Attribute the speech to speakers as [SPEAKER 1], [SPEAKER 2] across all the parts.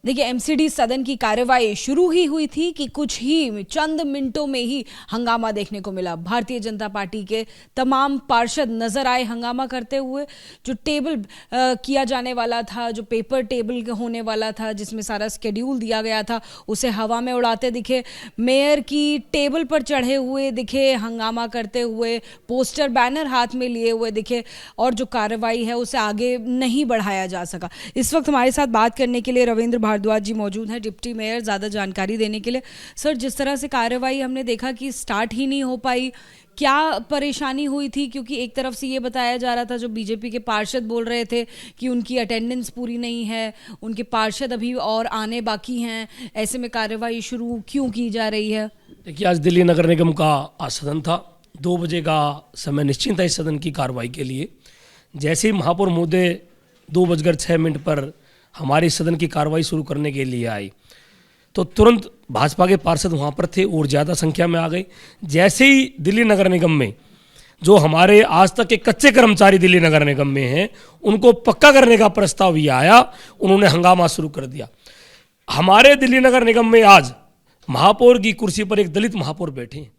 [SPEAKER 1] देखिए, एमसीडी सदन की कार्यवाही शुरू ही हुई थी कि कुछ ही चंद मिनटों में ही हंगामा देखने को मिला। भारतीय जनता पार्टी के तमाम पार्षद नजर आए हंगामा करते हुए। जो टेबल किया जाने वाला था, जो पेपर टेबल होने वाला था, जिसमें सारा स्केड्यूल दिया गया था, उसे हवा में उड़ाते दिखे। मेयर की टेबल पर चढ़े हुए दिखे, हंगामा करते हुए, पोस्टर बैनर हाथ में लिए हुए दिखे, और जो कार्रवाई है उसे आगे नहीं बढ़ाया जा सका। इस वक्त हमारे साथ बात करने के लिए रविंद्र भारद्वाज जी मौजूद हैं, डिप्टी मेयर, ज़्यादा जानकारी देने के लिए। सर, जिस तरह से कार्रवाई हमने देखा कि स्टार्ट ही नहीं हो पाई, क्या परेशानी हुई थी? क्योंकि एक तरफ से ये बताया जा रहा था, जो बीजेपी के पार्षद बोल रहे थे कि उनकी अटेंडेंस पूरी नहीं है, उनके पार्षद अभी और आने बाकी हैं, ऐसे में कार्रवाई शुरू क्यों की जा रही है?
[SPEAKER 2] देखिए, आज दिल्ली नगर निगम का आज सदन था। 2 बजे का समय निश्चित है इस सदन की कार्रवाई के लिए। जैसे ही महापौर महोदय 2:06 पर हमारी सदन की कार्रवाई शुरू करने के लिए आई, तो तुरंत भाजपा के पार्षद वहाँ पर थे और ज़्यादा संख्या में आ गए। जैसे ही दिल्ली नगर निगम में जो हमारे आज तक के कच्चे कर्मचारी दिल्ली नगर निगम में हैं, उनको पक्का करने का प्रस्ताव ये आया, उन्होंने हंगामा शुरू कर दिया। हमारे दिल्ली नगर निगम में आज महापौर की कुर्सी पर एक दलित महापौर बैठे हैं।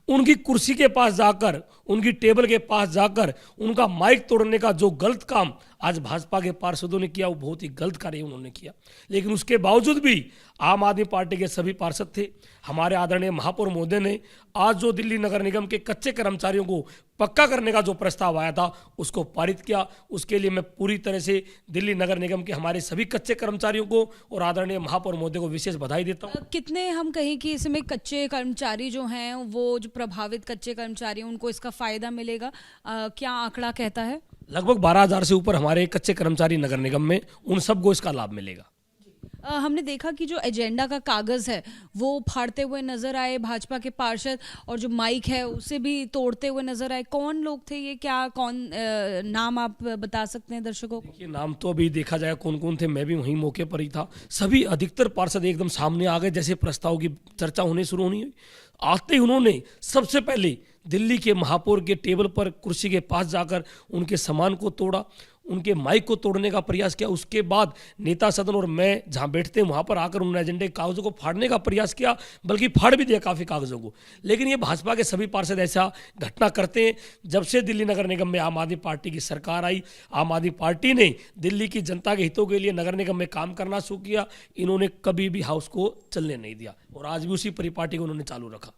[SPEAKER 2] उनकी कुर्सी के पास जाकर, उनकी टेबल के पास जाकर उनका माइक तोड़ने का जो गलत काम आज भाजपा के पार्षदों ने किया, वो बहुत ही गलत कार्य उन्होंने किया। लेकिन उसके बावजूद भी आम आदमी पार्टी के सभी पार्षद थे। हमारे आदरणीय महापौर महोदय ने आज जो दिल्ली नगर निगम के कच्चे कर्मचारियों को पक्का करने का जो प्रस्ताव आया था, उसको पारित किया। उसके लिए मैं पूरी तरह से दिल्ली नगर निगम के हमारे सभी कच्चे कर्मचारियों को और आदरणीय महापौर महोदय को विशेष बधाई देता हूँ।
[SPEAKER 1] कितने हम कहें कि इसमें कच्चे कर्मचारी जो हैं, वो जो प्रभावित कच्चे कर्मचारी हैं, उनको इसका फायदा मिलेगा? क्या आंकड़ा कहता है?
[SPEAKER 2] लगभग 12,000 से ऊपर हमारे कच्चे कर्मचारी नगर निगम में, उन सबको इसका लाभ मिलेगा।
[SPEAKER 1] हमने देखा कि जो एजेंडा का कागज है वो फाड़ते हुए नजर आए भाजपा के पार्षद, और जो माइक है उसे भी तोड़ते हुए नजर आए। कौन लोग थे ये? क्या कौन नाम आप बता सकते हैं दर्शकों को?
[SPEAKER 2] देखिए, नाम तो अभी देखा जाए कौन कौन थे, मैं भी वहीं मौके पर ही था। सभी अधिकतर पार्षद एकदम सामने आ गए जैसे प्रस्ताव की चर्चा होने शुरू होनी हुई। आते ही उन्होंने सबसे पहले दिल्ली के महापौर के टेबल पर कुर्सी के पास जाकर उनके सामान को तोड़ा, उनके माइक को तोड़ने का प्रयास किया। उसके बाद नेता सदन और मैं जहां बैठते हैं वहां पर आकर उन्होंने एजेंडे के कागजों को फाड़ने का प्रयास किया, बल्कि फाड़ भी दिया काफ़ी कागजों को। लेकिन ये भाजपा के सभी पार्षद ऐसा घटना करते हैं। जब से दिल्ली नगर निगम में आम आदमी पार्टी की सरकार आई, आम आदमी पार्टी ने दिल्ली की जनता के हितों के लिए नगर निगम में काम करना शुरू किया। इन्होंने कभी भी हाउस को चलने नहीं दिया और आज भी उसी परिपाटी को उन्होंने चालू रखा।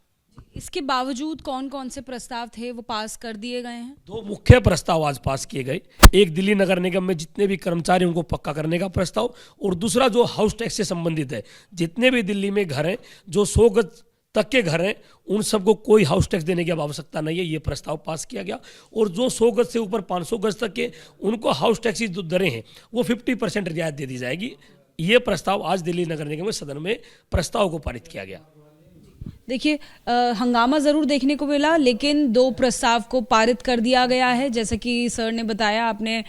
[SPEAKER 1] इसके बावजूद कौन कौन से प्रस्ताव थे वो पास कर दिए गए हैं?
[SPEAKER 2] 2 मुख्य प्रस्ताव आज पास किए गए। एक दिल्ली नगर निगम में जितने भी कर्मचारी उनको पक्का करने का प्रस्ताव, और दूसरा जो हाउस टैक्स से संबंधित है। जितने भी दिल्ली में घर हैं, जो 100 गज तक के घर हैं, उन सबको कोई हाउस टैक्स देने की अब आवश्यकता नहीं है, ये प्रस्ताव पास किया गया। और जो 100 गज से ऊपर 500 गज तक के, उनको हाउस टैक्स की जो दरें हैं वो 50% रियायत दे दी जाएगी। ये प्रस्ताव आज दिल्ली नगर निगम में सदन में प्रस्ताव को पारित किया गया।
[SPEAKER 1] देखिए, हंगामा ज़रूर देखने को मिला, लेकिन 2 प्रस्ताव को पारित कर दिया गया है। जैसे कि सर ने बताया, आपने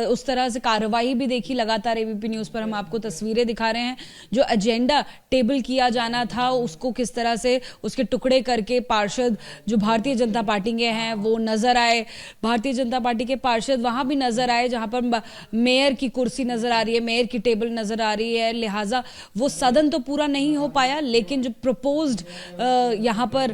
[SPEAKER 1] उस तरह से कार्रवाई भी देखी लगातार। एबीपी न्यूज़ पर हम आपको तस्वीरें दिखा रहे हैं। जो एजेंडा टेबल किया जाना था, उसको किस तरह से उसके टुकड़े करके पार्षद जो भारतीय जनता पार्टी के हैं वो नज़र आए। भारतीय जनता पार्टी के पार्षद वहाँ भी नज़र आए जहाँ पर मेयर की कुर्सी नज़र आ रही है, मेयर की टेबल नज़र आ रही है। लिहाजा वो सदन तो पूरा नहीं हो पाया, लेकिन जो प्रपोज्ड यहाँ पर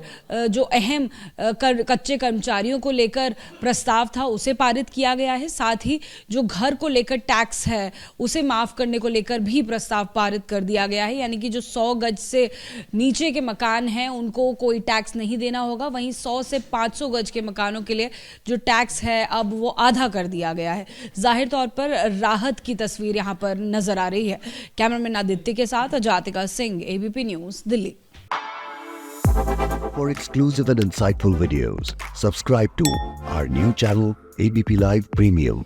[SPEAKER 1] जो अहम कच्चे कर्मचारियों को लेकर प्रस्ताव था उसे पारित किया गया है। साथ ही जो घर को लेकर टैक्स है उसे माफ करने को लेकर भी प्रस्ताव पारित कर दिया गया है। यानी कि जो 100 गज से नीचे के मकान हैं उनको कोई टैक्स नहीं देना होगा। वहीं 100 से 500 गज के मकानों के लिए जो टैक्स है अब वो आधा कर दिया गया है। जाहिर तौर पर राहत की तस्वीर यहाँ पर नजर आ रही है। कैमरामैन आदित्य के साथ Ajatika Singh, ABP news, Delhi.
[SPEAKER 3] For exclusive and insightful videos, subscribe to our new channel, ABP Live Premium.